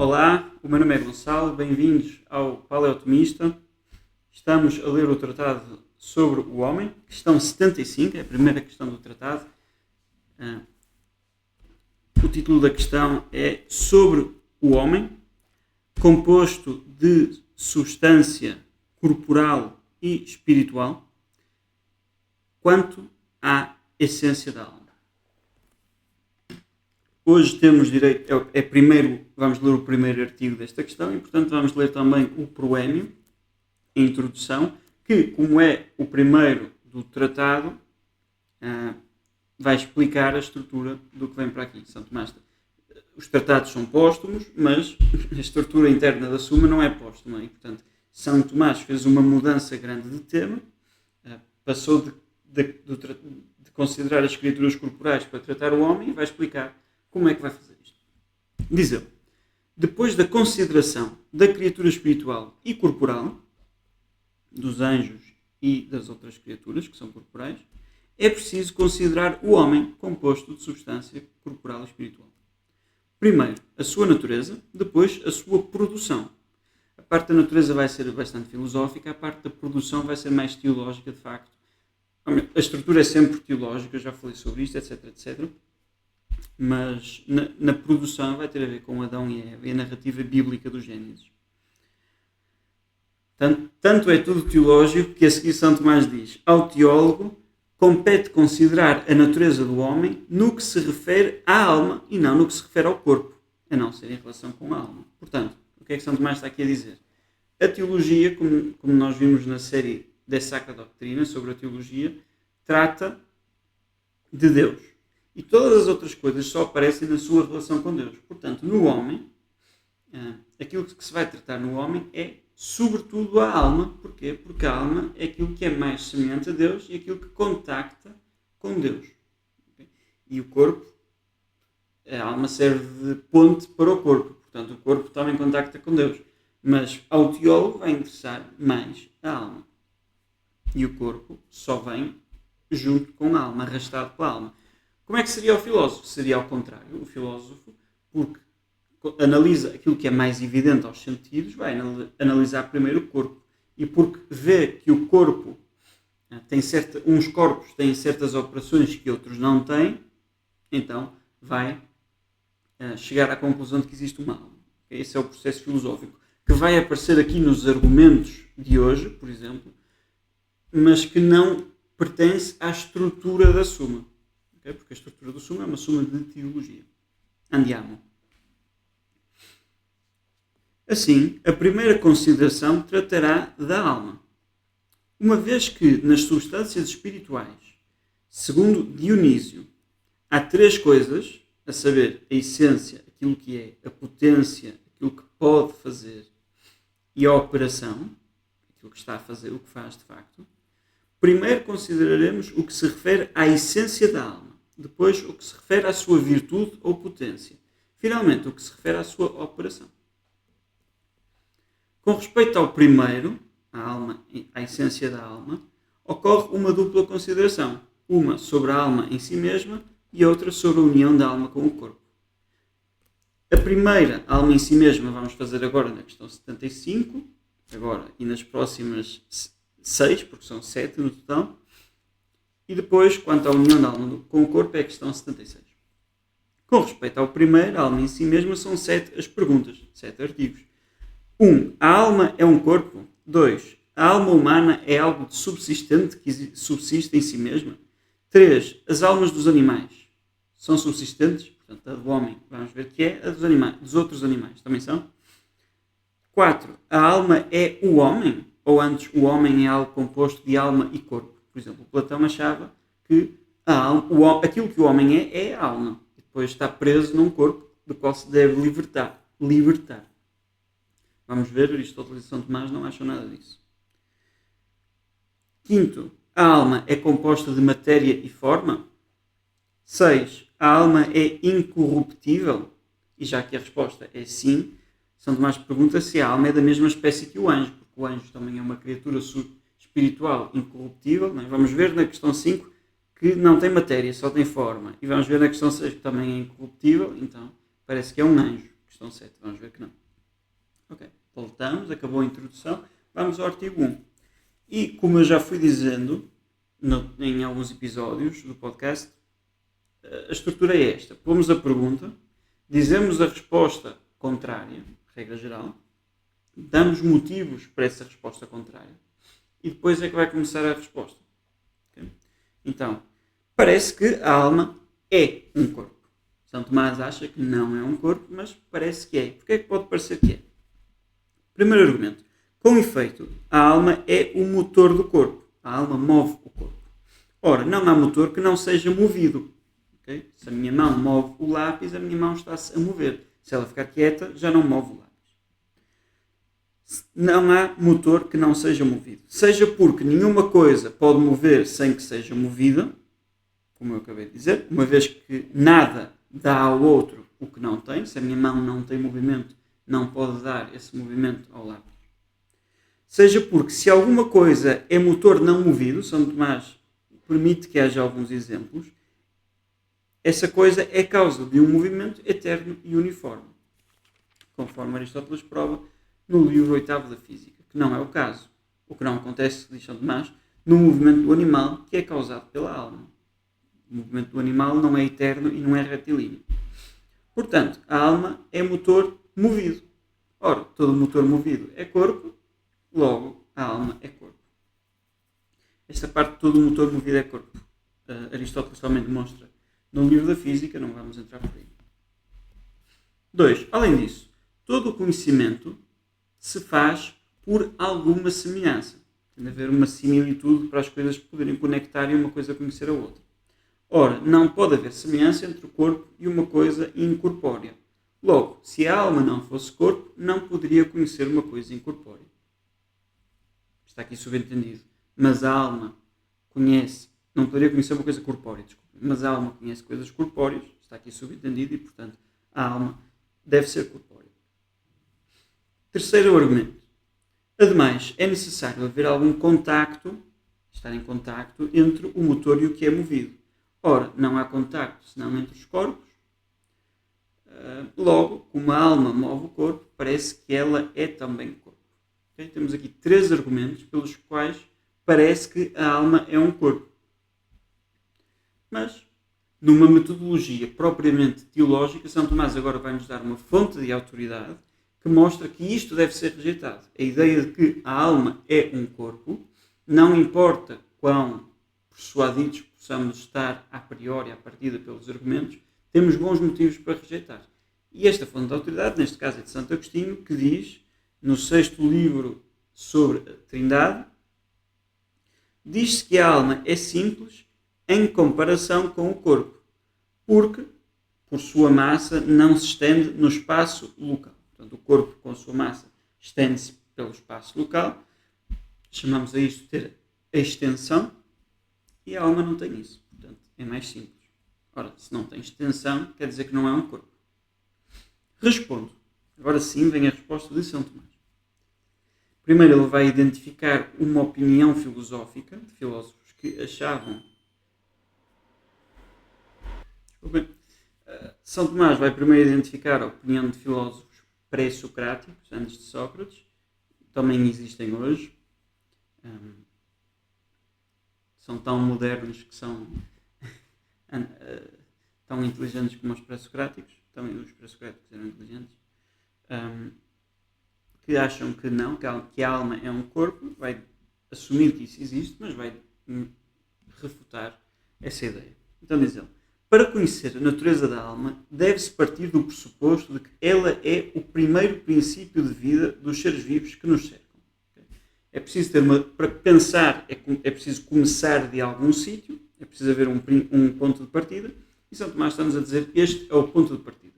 Olá, o meu nome é Gonçalo, bem-vindos ao Paleotomista. Estamos a ler o tratado sobre o homem, questão 75, é a primeira questão do tratado. O título da questão é Sobre o homem, composto de substância corporal e espiritual, quanto à essência da alma. Hoje temos direito, vamos ler o primeiro artigo desta questão e, portanto, vamos ler também o proémio, a introdução, que, como é o primeiro do tratado, vai explicar a estrutura do que vem para aqui. São Tomás, os tratados são póstumos, mas a estrutura interna da Suma não é póstuma. E, portanto, São Tomás fez uma mudança grande de tema, passou de considerar as escrituras corporais para tratar o homem e vai explicar como é que vai fazer isto. Diz ele, depois da consideração da criatura espiritual e corporal, dos anjos e das outras criaturas que são corporais, é preciso considerar o homem composto de substância corporal e espiritual. Primeiro, a sua natureza, depois a sua produção. A parte da natureza vai ser bastante filosófica, a parte da produção vai ser mais teológica, de facto. A estrutura é sempre teológica, eu já falei sobre isto, etc, etc. Mas na produção vai ter a ver com Adão e Eva e a narrativa bíblica do Gênesis. Tanto é tudo teológico que a seguir São Tomás diz: ao teólogo compete considerar a natureza do homem no que se refere à alma e não no que se refere ao corpo, a não ser em relação com a alma. Portanto, o que é que São Tomás está aqui a dizer? A teologia, como nós vimos na série da Sacra Doutrina sobre a teologia, trata de Deus. E todas as outras coisas só aparecem na sua relação com Deus. Portanto, no homem, aquilo que se vai tratar no homem é sobretudo a alma. Porquê? Porque a alma é aquilo que é mais semelhante a Deus e aquilo que contacta com Deus. E o corpo, a alma serve de ponte para o corpo. Portanto, o corpo também contacta com Deus. Mas ao teólogo vai interessar mais a alma. E o corpo só vem junto com a alma, arrastado pela alma. Como é que seria o filósofo? Seria ao contrário. O filósofo, porque analisa aquilo que é mais evidente aos sentidos, vai analisar primeiro o corpo. E porque vê que o corpo uns corpos têm certas operações que outros não têm, então vai chegar à conclusão de que existe uma alma. Esse é o processo filosófico que vai aparecer aqui nos argumentos de hoje, por exemplo, mas que não pertence à estrutura da Suma. Porque a estrutura do Suma é uma suma de teologia. Andiamo. Assim, a primeira consideração tratará da alma. Uma vez que nas substâncias espirituais, segundo Dionísio, há três coisas, a saber, a essência, aquilo que é, a potência, aquilo que pode fazer, e a operação, aquilo que está a fazer, o que faz de facto, primeiro consideraremos o que se refere à essência da alma. Depois, o que se refere à sua virtude ou potência. Finalmente, o que se refere à sua operação. Com respeito ao primeiro, a alma, à essência da alma, ocorre uma dupla consideração. Uma sobre a alma em si mesma e outra sobre a união da alma com o corpo. A primeira, a alma em si mesma, vamos fazer agora na questão 75, agora e nas próximas 6, porque são 7 no total. E depois, quanto à união da alma com o corpo, é a questão 76. Com respeito ao primeiro, a alma em si mesma, são 7 as perguntas, 7 artigos. 1. A alma é um corpo? 2. A alma humana é algo de subsistente que subsiste em si mesma? 3. As almas dos animais são subsistentes? Portanto, a do homem, vamos ver que é, a dos animais, dos outros animais também são? 4. A alma é o homem? Ou antes, o homem é algo composto de alma e corpo? Por exemplo, Platão achava que aquilo que o homem é a alma. E depois está preso num corpo do qual se deve libertar. Vamos ver, Aristóteles e São Tomás não acham nada disso. 5. A alma é composta de matéria e forma? 6. A alma é incorruptível? E já que a resposta é sim, São Tomás pergunta se a alma é da mesma espécie que o anjo, porque o anjo também é uma criatura espiritual incorruptível. Não é? Vamos ver na questão 5 que não tem matéria, só tem forma. E vamos ver na questão 6 que também é incorruptível, então parece que é um anjo. questão 7. Vamos ver que não. Ok, voltamos, acabou a introdução. Vamos ao artigo 1. E como eu já fui dizendo em alguns episódios do podcast, a estrutura é esta. Pomos a pergunta, dizemos a resposta contrária, regra geral, damos motivos para essa resposta contrária e depois é que vai começar a resposta. Okay? Então, parece que a alma é um corpo. São Tomás acha que não é um corpo, mas parece que é. Porquê é que pode parecer que é? Primeiro argumento. Com efeito, a alma é o motor do corpo. A alma move o corpo. Ora, não há motor que não seja movido. Okay? Se a minha mão move o lápis, a minha mão está-se a mover. Se ela ficar quieta, já não move o lápis. Não há motor que não seja movido. Seja porque nenhuma coisa pode mover sem que seja movida, como eu acabei de dizer, uma vez que nada dá ao outro o que não tem. Se a minha mão não tem movimento, não pode dar esse movimento ao lápis. Seja porque se alguma coisa é motor não movido, São Tomás permite que haja alguns exemplos, essa coisa é causa de um movimento eterno e uniforme, conforme Aristóteles prova no livro 8º da Física, que não é o caso. O que não acontece, diz São Tomás, no movimento do animal, que é causado pela alma. O movimento do animal não é eterno e não é retilíneo. Portanto, a alma é motor movido. Ora, todo motor movido é corpo, logo a alma é corpo. Esta parte de todo motor movido é corpo. Aristóteles também demonstra no livro da Física, não vamos entrar por aí. 2. Além disso, todo o conhecimento se faz por alguma semelhança. Tem de haver uma similitude para as coisas poderem conectar e uma coisa conhecer a outra. Ora, não pode haver semelhança entre o corpo e uma coisa incorpórea. Logo, se a alma não fosse corpo, não poderia conhecer uma coisa incorpórea. Está aqui subentendido. Mas a alma não poderia conhecer uma coisa corpórea, desculpa. Mas a alma conhece coisas corpóreas, está aqui subentendido, e portanto a alma deve ser corpórea. Terceiro argumento. Ademais, é necessário haver algum contacto, estar em contacto, entre o motor e o que é movido. Ora, não há contacto senão entre os corpos. Logo, como a alma move o corpo, parece que ela é também corpo. Okay? Temos aqui 3 argumentos pelos quais parece que a alma é um corpo. Mas, numa metodologia propriamente teológica, São Tomás agora vai-nos dar uma fonte de autoridade que mostra que isto deve ser rejeitado. A ideia de que a alma é um corpo, não importa quão persuadidos possamos estar a priori, à partida pelos argumentos, temos bons motivos para rejeitar. E esta fonte de autoridade, neste caso é de Santo Agostinho, que diz, no 6º livro sobre a Trindade, diz-se que a alma é simples em comparação com o corpo, porque, por sua massa, não se estende no espaço local. Portanto, o corpo, com a sua massa, estende-se pelo espaço local. Chamamos a isto de ter extensão, e a alma não tem isso. Portanto, é mais simples. Ora, se não tem extensão, quer dizer que não é um corpo. Respondo. Agora sim vem a resposta de São Tomás. Primeiro ele vai identificar uma opinião filosófica de filósofos que achavam... São Tomás vai primeiro identificar a opinião de filósofos pré-socráticos, antes de Sócrates. Também existem hoje. São tão modernos que são tão inteligentes como os pré-socráticos. Também os pré-socráticos eram inteligentes. Que acham que não, que a alma é um corpo, vai assumir que isso existe, mas vai refutar essa ideia. Então diz ele, para conhecer a natureza da alma, deve-se partir do pressuposto de que ela é o primeiro princípio de vida dos seres vivos que nos cercam. É preciso para pensar, é preciso começar de algum sítio, é preciso haver um ponto de partida, e São Tomás está-nos a dizer que este é o ponto de partida.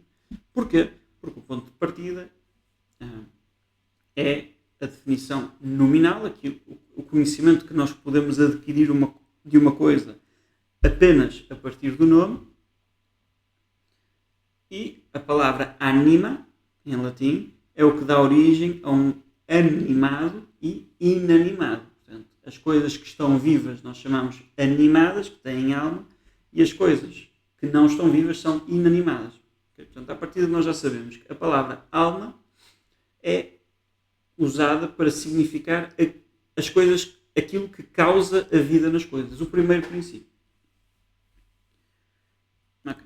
Porquê? Porque o ponto de partida é a definição nominal, o conhecimento que nós podemos adquirir de uma coisa apenas a partir do nome, e a palavra anima, em latim, é o que dá origem a um animado e inanimado. Portanto, as coisas que estão vivas nós chamamos animadas, que têm alma, e as coisas que não estão vivas são inanimadas. Okay? Portanto, à partida nós já sabemos que a palavra alma é usada para significar as coisas, aquilo que causa a vida nas coisas. O primeiro princípio. Okay.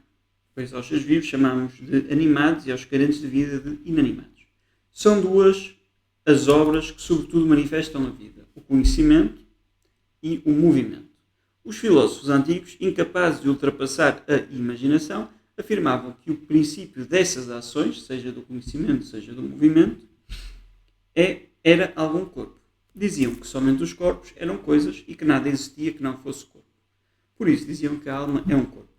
Depois aos seres vivos chamamos de animados e aos carentes de vida de inanimados. São duas as obras que sobretudo manifestam a vida. O conhecimento e o movimento. Os filósofos antigos, incapazes de ultrapassar a imaginação, afirmavam que o princípio dessas ações, seja do conhecimento, seja do movimento, era algum corpo. Diziam que somente os corpos eram coisas e que nada existia que não fosse corpo. Por isso diziam que a alma é um corpo.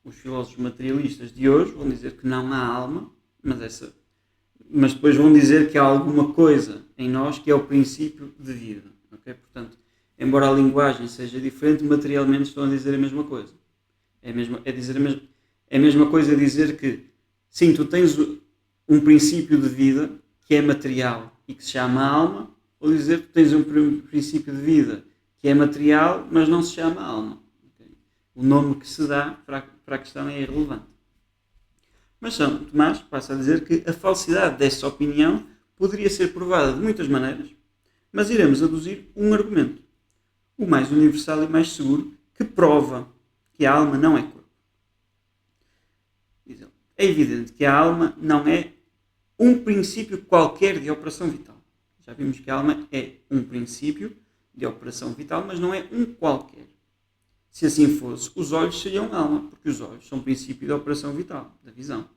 Os filósofos materialistas de hoje vão dizer que não há alma, mas depois vão dizer que há alguma coisa em nós que é o princípio de vida. Okay? Portanto, embora a linguagem seja diferente, materialmente estão a dizer a mesma coisa. É a mesma coisa dizer que, sim, tu tens um princípio de vida que é material e que se chama alma, ou dizer que tu tens um princípio de vida que é material, mas não se chama alma. Okay? O nome que se dá para a questão é irrelevante. Mas São Tomás passa a dizer que a falsidade dessa opinião poderia ser provada de muitas maneiras, mas iremos aduzir um argumento, o mais universal e mais seguro, que prova que a alma não é corpo. Diz ele, é evidente que a alma não é um princípio qualquer de operação vital. Já vimos que a alma é um princípio de operação vital, mas não é um qualquer. Se assim fosse, os olhos seriam alma, porque os olhos são princípio de operação vital, da visão.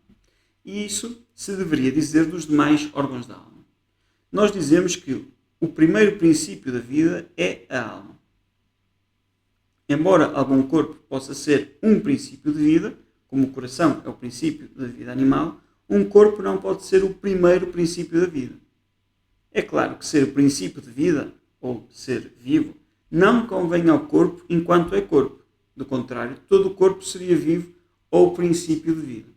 E isso se deveria dizer dos demais órgãos da alma. Nós dizemos que o primeiro princípio da vida é a alma. Embora algum corpo possa ser um princípio de vida, como o coração é o princípio da vida animal, um corpo não pode ser o primeiro princípio da vida. É claro que ser o princípio de vida, ou ser vivo, não convém ao corpo enquanto é corpo. Do contrário, todo o corpo seria vivo ou princípio de vida.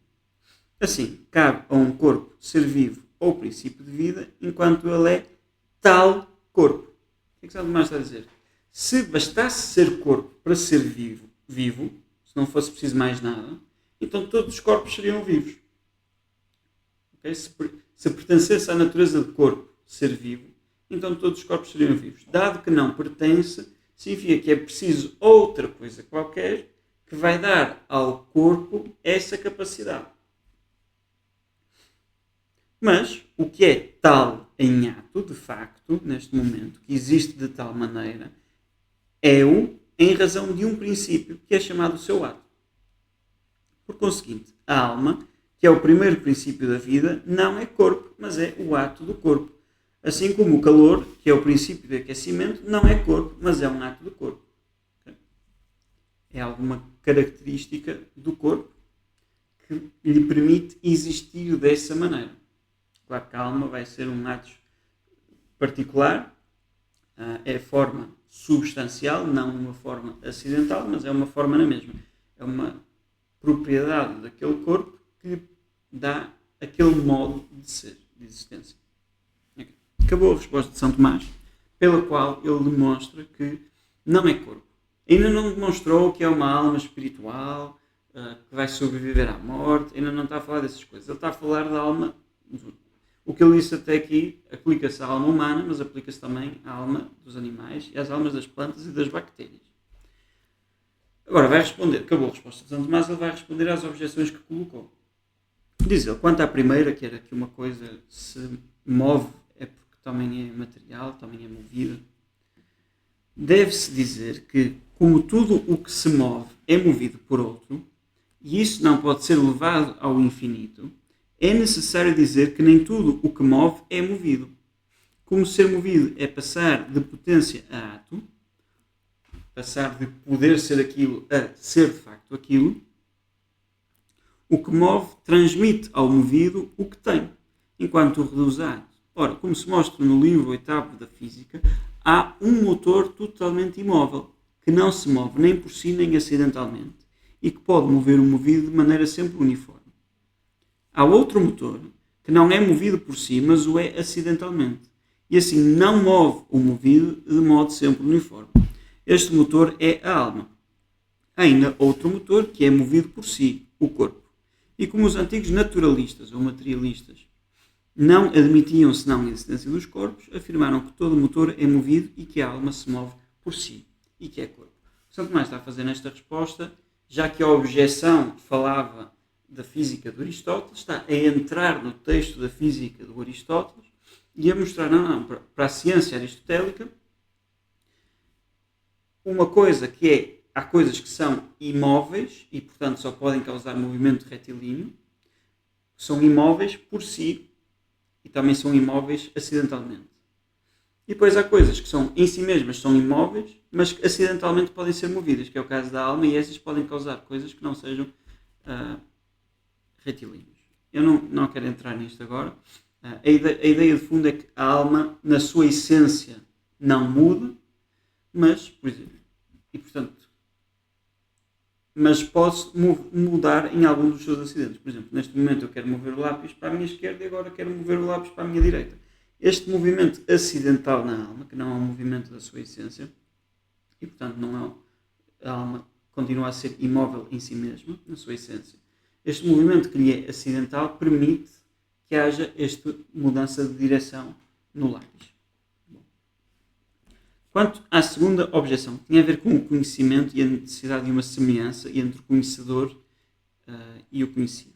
Assim, cabe a um corpo ser vivo ou princípio de vida enquanto ele é tal corpo. O que é que Santo Tomás está a dizer? Se bastasse ser corpo para ser vivo, se não fosse preciso mais nada, então todos os corpos seriam vivos. Okay? Se pertencesse à natureza de corpo ser vivo, então todos os corpos seriam vivos. Dado que não pertence, significa que é preciso outra coisa qualquer que vai dar ao corpo essa capacidade. Mas o que é tal em ato, de facto, neste momento, que existe de tal maneira, é-o em razão de um princípio que é chamado o seu ato. Por conseguinte, a alma, que é o primeiro princípio da vida, não é corpo, mas é o ato do corpo. Assim como o calor, que é o princípio de aquecimento, não é corpo, mas é um ato do corpo. É alguma característica do corpo que lhe permite existir dessa maneira. Claro que a alma vai ser um ato particular, é forma substancial, não uma forma acidental, mas é uma forma na mesma. É uma propriedade daquele corpo que lhe dá aquele modo de ser, de existência. Okay. Acabou a resposta de São Tomás, pela qual ele demonstra que não é corpo. Ainda não demonstrou que é uma alma espiritual, que vai sobreviver à morte, ainda não está a falar dessas coisas. Ele está a falar da alma. O que ele disse até aqui aplica-se à alma humana, mas aplica-se também à alma dos animais e às almas das plantas e das bactérias. Agora vai responder, acabou a resposta de São Tomás, ele vai responder às objeções que colocou. Diz ele, quanto à primeira, que era que uma coisa se move, é porque também é material, também é movida. Deve-se dizer que, como tudo o que se move é movido por outro, e isso não pode ser levado ao infinito, é necessário dizer que nem tudo o que move é movido. Como ser movido é passar de potência a ato, passar de poder ser aquilo a ser de facto aquilo, o que move transmite ao movido o que tem, enquanto o reduz a ato. Ora, como se mostra no livro 8º da Física, há um motor totalmente imóvel, que não se move nem por si nem acidentalmente, e que pode mover o movido de maneira sempre uniforme. Há outro motor, que não é movido por si, mas o é acidentalmente, e assim não move o movido de modo sempre uniforme. Este motor é a alma. Há ainda outro motor que é movido por si, o corpo, E como os antigos naturalistas ou materialistas não admitiam senão a existência dos corpos, afirmaram que todo motor é movido e que a alma se move por si e que é corpo. Santo Tomás está a fazer nesta resposta, já que a objeção falava da física de Aristóteles, está a entrar no texto da física do Aristóteles e a mostrar, para a ciência aristotélica, uma coisa que é, há coisas que são imóveis e, portanto, só podem causar movimento retilíneo, são imóveis por si e também são imóveis acidentalmente. E depois há coisas que são em si mesmas são imóveis, mas que acidentalmente podem ser movidas, que é o caso da alma, e essas podem causar coisas que não sejam retilíneos. Eu não quero entrar nisto agora. A ideia de fundo é que a alma, na sua essência, não muda, mas, por exemplo, e portanto, mas pode mudar em algum dos seus acidentes. Por exemplo, neste momento eu quero mover o lápis para a minha esquerda e agora quero mover o lápis para a minha direita. Este movimento acidental na alma, que não é um movimento da sua essência, e portanto a alma continua a ser imóvel em si mesma, na sua essência, este movimento que lhe é acidental permite que haja esta mudança de direção no lápis. Quanto à segunda objeção, que tinha a ver com o conhecimento e a necessidade de uma semelhança entre o conhecedor e o conhecido.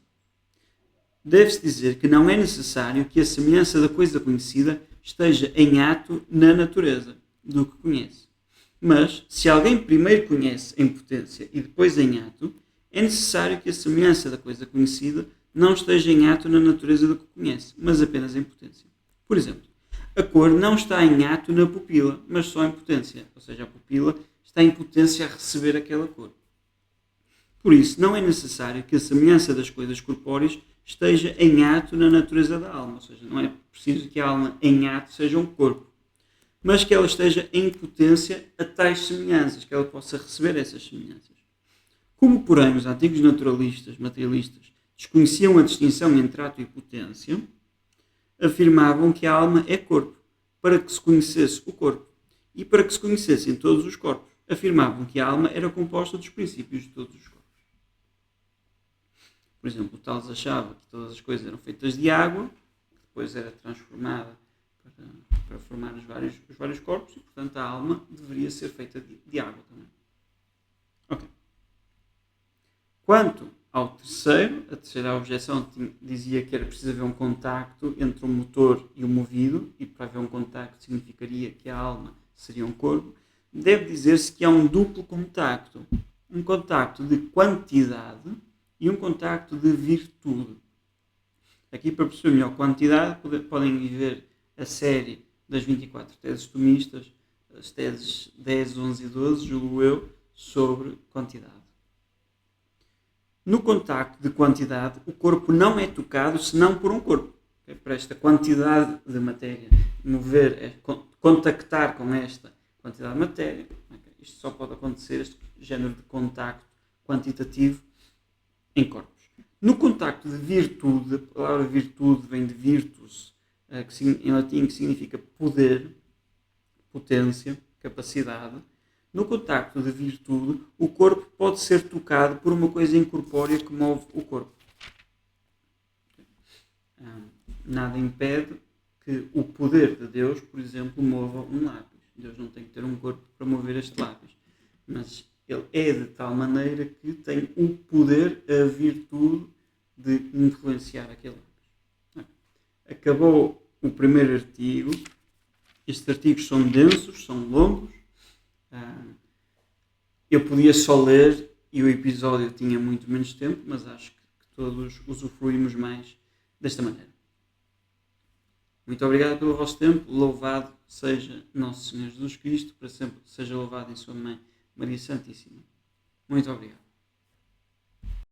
Deve-se dizer que não é necessário que a semelhança da coisa conhecida esteja em ato na natureza do que conhece. Mas, se alguém primeiro conhece em potência e depois em ato, é necessário que a semelhança da coisa conhecida não esteja em ato na natureza do que conhece, mas apenas em potência. Por exemplo, a cor não está em ato na pupila, mas só em potência. Ou seja, a pupila está em potência a receber aquela cor. Por isso, não é necessário que a semelhança das coisas corpóreas esteja em ato na natureza da alma. Ou seja, não é preciso que a alma em ato seja um corpo, mas que ela esteja em potência a tais semelhanças, que ela possa receber essas semelhanças. Como, porém, os antigos naturalistas, materialistas, desconheciam a distinção entre ato e potência, afirmavam que a alma é corpo, para que se conhecesse o corpo, e para que se conhecessem todos os corpos, afirmavam que a alma era composta dos princípios de todos os corpos. Por exemplo, o Tales achava que todas as coisas eram feitas de água, que depois era transformada para formar os vários corpos, e portanto a alma deveria ser feita de água também. Ok. Quanto ao a terceira objeção dizia que era preciso haver um contacto entre o motor e o movido, e para haver um contacto significaria que a alma seria um corpo. Deve dizer-se que há um duplo contacto. Um contacto de quantidade e um contacto de virtude. Aqui, para perceber melhor quantidade, podem ver a série das 24 teses tomistas, as teses 10, 11 e 12, julgo eu, sobre quantidade. No contacto de quantidade, o corpo não é tocado senão por um corpo. Para esta quantidade de matéria contactar com esta quantidade de matéria, isto só pode acontecer, este género de contacto quantitativo, em corpos. No contacto de virtude, a palavra virtude vem de virtus, em latim, que significa poder, potência, capacidade. No contacto de virtude, o corpo pode ser tocado por uma coisa incorpórea que move o corpo. Nada impede que o poder de Deus, por exemplo, mova um lápis. Deus não tem que ter um corpo para mover este lápis, mas ele é de tal maneira que tem o poder, a virtude de influenciar aquele lápis. Acabou o primeiro artigo. Estes artigos são densos, são longos. Eu podia só ler e o episódio tinha muito menos tempo, mas acho que todos usufruímos mais desta maneira. Muito obrigado pelo vosso tempo. Louvado seja Nosso Senhor Jesus Cristo, para sempre seja louvado em sua Mãe Maria Santíssima. Muito obrigado.